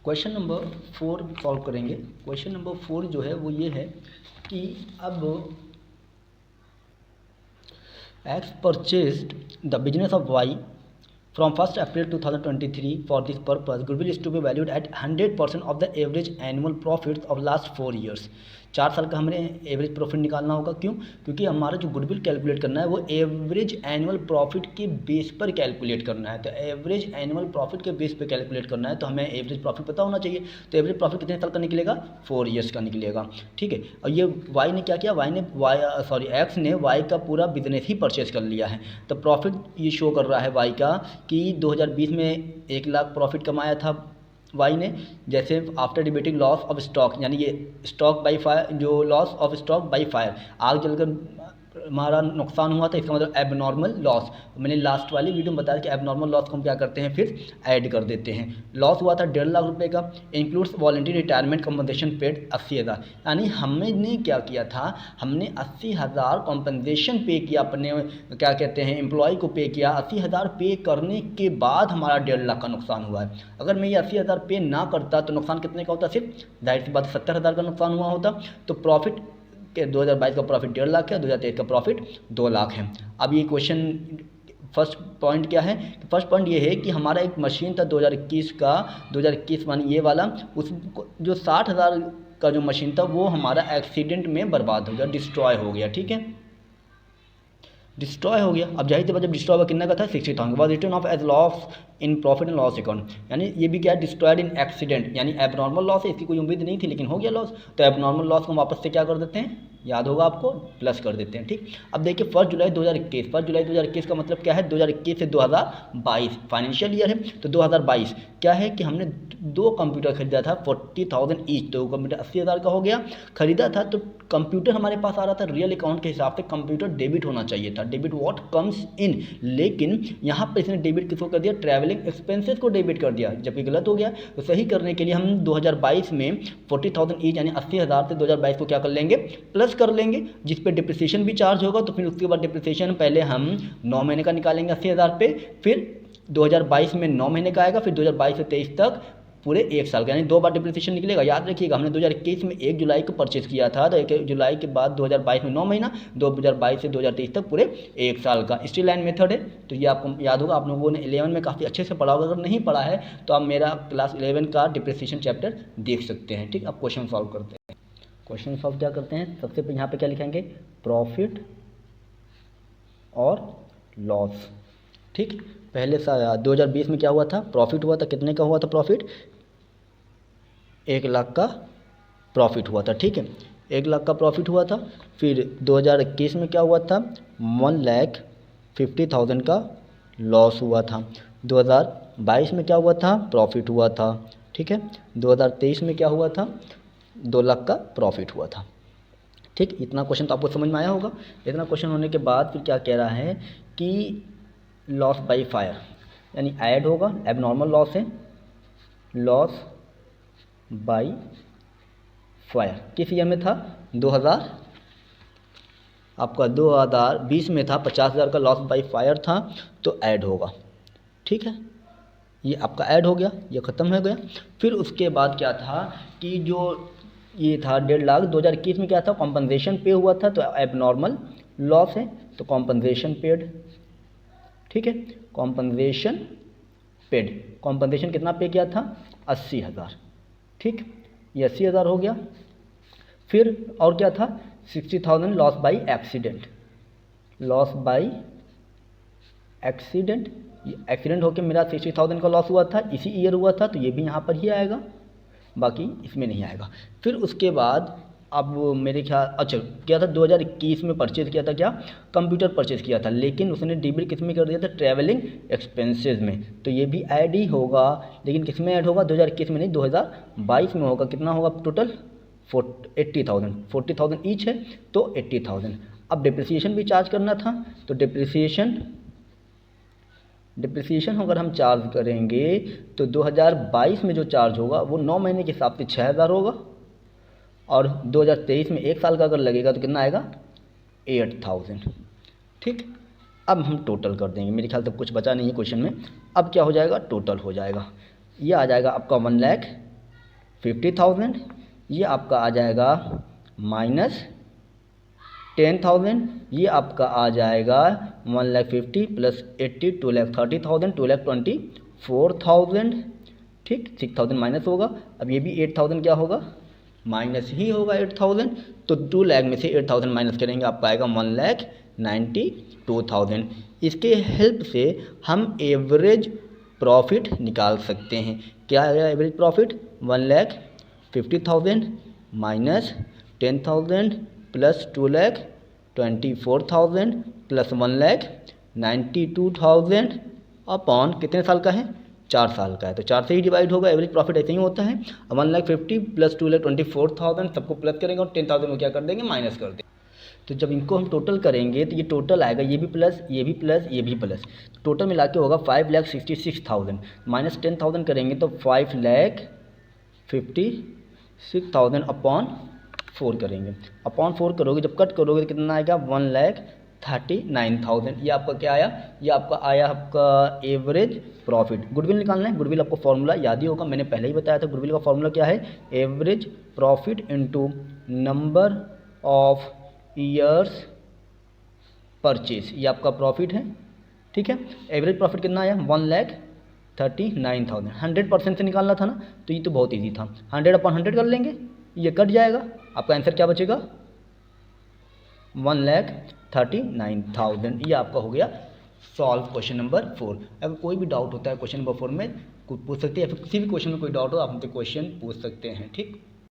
Question number 4 solve करेंगे। Question number 4 जो है वो ये है कि अब X purchased the business of Y from 1st April 2023 for this purpose. Goodwill is to be valued at 100% of the average annual profits of last 4 years. 4 साल का हमें एवरेज प्रॉफिट निकालना होगा। क्यों? क्योंकि हमारा जो गुडविल कैलकुलेट करना है वो एवरेज एनुअल प्रॉफिट के बेस पर कैलकुलेट करना है। तो एवरेज एनुअल प्रॉफिट के बेस पर कैलकुलेट करना है तो हमें एवरेज प्रॉफिट पता होना चाहिए। तो एवरेज प्रॉफिट कितने साल का निकलेगा? 4 ईयर्स का निकलेगा। ठीक है। और ये वाई ने क्या किया? एक्स ने वाई का पूरा बिजनेस ही परचेज कर लिया है। तो प्रॉफिट ये शो कर रहा है वाई का कि 2020 में 1 लाख प्रॉफिट कमाया था वाई ने। जैसे after debating loss of stock, यानी ये स्टॉक बाई फायर, जो loss of stock by fire, आग जलकर हमारा नुकसान हुआ था, इसका मतलब एबनॉर्मल लॉस। मैंने लास्ट वाली वीडियो में बताया कि एबनॉर्मल लॉस को हम क्या करते हैं, फिर ऐड कर देते हैं। लॉस हुआ था 1.5 लाख रुपए का। Includes voluntary retirement compensation paid 80,000। यानी हमने क्या किया था, हमने 80,000 कॉम्पनसेशन पे किया, अपने क्या कहते हैं एम्प्लॉय को पे किया। 80,000 पे करने के बाद हमारा 1.5 लाख का नुकसान हुआ है। अगर मैं ये 80,000 पे ना करता तो नुकसान कितने का होता? सिर्फ जाहिर सी बात 70,000 का नुकसान हुआ होता। तो प्रॉफिट के 2022 का प्रॉफिट 1.5 लाख है, 2023 का प्रॉफिट 2 लाख है। अब ये क्वेश्चन फर्स्ट पॉइंट क्या है? फर्स्ट पॉइंट ये है कि हमारा एक मशीन था 2021 का, 2021 मानी ये वाला, उस जो 60,000 का जो मशीन था वो हमारा एक्सीडेंट में बर्बाद हो गया, डिस्ट्रॉय हो गया। ठीक है, डिस्ट्रॉय हो गया। अब जाहिर सी बात जब डिस्ट्रॉय हुआ कितना का था? 60,000 was return of as loss in profit and loss account. यानी ये भी क्या है? डिस्ट्रॉयड इन एक्सीडेंट, यानी एबनॉर्मल लॉस है, इसकी कोई उम्मीद नहीं थी लेकिन हो गया लॉस। तो एबनॉर्मल लॉस को हम वापस से क्या कर देते हैं, याद होगा आपको, प्लस कर देते हैं। ठीक, अब देखिए 1 जुलाई 2021, 1 जुलाई 2021 का मतलब क्या है? 2021 से 2022 फाइनेंशियल ईयर है। तो 2022 क्या है कि हमने 2 कंप्यूटर खरीदा था 40,000 ईच। तो कंप्यूटर 80,000 का हो गया, खरीदा था। तो कंप्यूटर हमारे पास आ रहा था रियल अकाउंट के हिसाब से, कंप्यूटर डेबिट होना चाहिए था, डेबिट व्हाट कम्स इन। लेकिन यहाँ पर इसने डेबिट किसको कर दिया? ट्रैवलिंग एक्सपेंसेस को डेबिट कर दिया, जबकि गलत हो गया। तो सही करने के लिए हम 2022 में 40,000 ईच यानी 80,000 से 2022 को क्या कर लेंगे? प्लस कर लेंगे, जिस पे डिप्रिसिएशन भी चार्ज होगा। तो फिर उसके बाद डिप्रिसिएशन पहले हम 9 महीने का निकालेंगे 80,000 पे, फिर 2022 में 9 महीने का आएगा, फिर 2022 से 23 तक पूरे 1 साल का, यानी 2 बार डिप्रिसिएशन निकलेगा। याद रखिएगा हमने 2021 में 1 जुलाई को परचेज किया था, तो 1 जुलाई के बाद 2022 में 9 महीना, 2022 से 2023 तक पूरे 1 साल का। स्ट्रेट लाइन मेथड है। तो ये आपको याद होगा, आप लोगों ने 11 में काफ़ी अच्छे से पढ़ा होगा। अगर नहीं पढ़ा है तो आप मेरा क्लास 11 का डिप्रिसिएशन चैप्टर देख सकते हैं। ठीक, अब क्वेश्चन सॉल्व करते हैं। क्वेश्चन सॉल्व क्या करते हैं? सबसे पहले यहाँ पे क्या लिखेंगे? प्रॉफिट और लॉस। ठीक, पहले 2020 में क्या हुआ था? प्रॉफिट हुआ था। कितने का हुआ था प्रॉफिट? 1 लाख का प्रॉफिट हुआ था। ठीक है, 1 लाख का प्रॉफिट हुआ था। फिर 2021 में क्या हुआ था? 1,50,000 का लॉस हुआ था। 2022 में क्या हुआ था? प्रॉफिट हुआ था। ठीक है, 2023 में क्या हुआ था? 2 लाख का प्रॉफिट हुआ था। ठीक, इतना क्वेश्चन तो आपको समझ में आया होगा। इतना क्वेश्चन होने के बाद फिर क्या कह रहा है कि लॉस बाई फायर, यानी ऐड होगा, एबनॉर्मल लॉस है, लॉस बाई फायर किस ईयर में था? 2020 में था। 50,000 का लॉस बाई फायर था, तो ऐड होगा। ठीक है, ये आपका ऐड हो गया, ये ख़त्म हो गया। फिर उसके बाद क्या था कि जो ये था 1.5 लाख, 2021 में क्या था? कॉम्पनसेशन पे हुआ था, तो एबनॉर्मल लॉस है, तो कॉम्पनसेशन पेड। ठीक है, कॉम्पनसेशन पेड, कॉम्पनसेशन कितना पे किया था? 80,000। ठीक, ये 80,000 हो गया। फिर और क्या था? 60,000 loss by accident, loss by accident. Accident होकर मेरा 60,000 का लॉस हुआ था, इसी ईयर हुआ था, तो ये भी यहाँ पर ही आएगा, बाकी इसमें नहीं आएगा। फिर उसके बाद अब मेरे ख्याल, अच्छा क्या था? 2021 में परचेज़ किया था, क्या? कंप्यूटर परचेज़ किया था, लेकिन उसने डेबिट किस में कर दिया था? ट्रैवलिंग एक्सपेंसेस में। तो ये भी ऐड ही होगा, लेकिन किस में ऐड होगा? 2021 में नहीं, 2022 में होगा। कितना होगा टोटल? 80,000, 40,000 ईच है, तो 80,000। अब डिप्रिसिएशन भी चार्ज करना था, तो डिप्रिसिएशन अगर हम चार्ज करेंगे तो 2022 में जो चार्ज होगा वो 9 महीने के हिसाब से 6,000 होगा, और 2023 में 1 साल का अगर लगेगा तो कितना आएगा? 8,000। ठीक, अब हम टोटल कर देंगे। मेरे ख्याल तक कुछ बचा नहीं है क्वेश्चन में। अब क्या हो जाएगा? टोटल हो जाएगा। ये आ जाएगा आपका 1,00,000 50,000, ये आपका आ जाएगा माइनस 10,000, ये आपका आ जाएगा 1,50,000 प्लस 80 2,30,000 2,24,000, ठीक। 6,000 माइनस होगा। अब ये भी 8,000 क्या होगा, माइनस ही होगा 8,000। तो 2 लाख में से 8,000 माइनस करेंगे, आपका आएगा 1,92,000। इसके हेल्प से हम एवरेज प्रॉफिट निकाल सकते हैं। क्या आएगा average profit, 1,50,000 minus 10,000 plus 2,24,000 plus 1,92,000 upon कितने साल का है, 4 साल का है, तो 4 से ही डिवाइड होगा। एवरेज प्रॉफिट ऐसे ही होता है। 1,50,000 प्लस 2,24,000 सबको प्लस करेंगे और 10,000 को क्या कर देंगे, माइनस कर देंगे। तो जब इनको हम टोटल करेंगे तो ये टोटल आएगा, ये भी प्लस ये भी प्लस ये भी प्लस, टोटल मिला के होगा 5,66,000 माइनस 10,000 करेंगे तो 5,56,000 अपॉन 4 करेंगे। अपॉन 4 करोगे, जब कट करोगे तो कितना आएगा, 1,39,000। ये आपका क्या आया, ये आपका आया आपका एवरेज प्रॉफिट। गुडविल निकालना है, गुडविल आपको फॉर्मूला याद ही होगा, मैंने पहले ही बताया था। गुडविल का फॉर्मूला क्या है, average profit into number of years purchase, ये आपका प्रॉफिट है, ठीक है। एवरेज प्रॉफिट कितना आया, 1,39,000। 100% से निकालना था ना, तो ये तो बहुत ईजी था। 100/100 कर लेंगे, ये कट जाएगा, आपका आंसर क्या बचेगा, 1,39,000। ये आपका हो गया सॉल्व क्वेश्चन नंबर 4। अगर कोई भी डाउट होता है क्वेश्चन नंबर 4 में, पूछ सकते हैं, या फिर किसी भी क्वेश्चन में कोई डाउट हो आप हमसे क्वेश्चन पूछ सकते हैं, ठीक।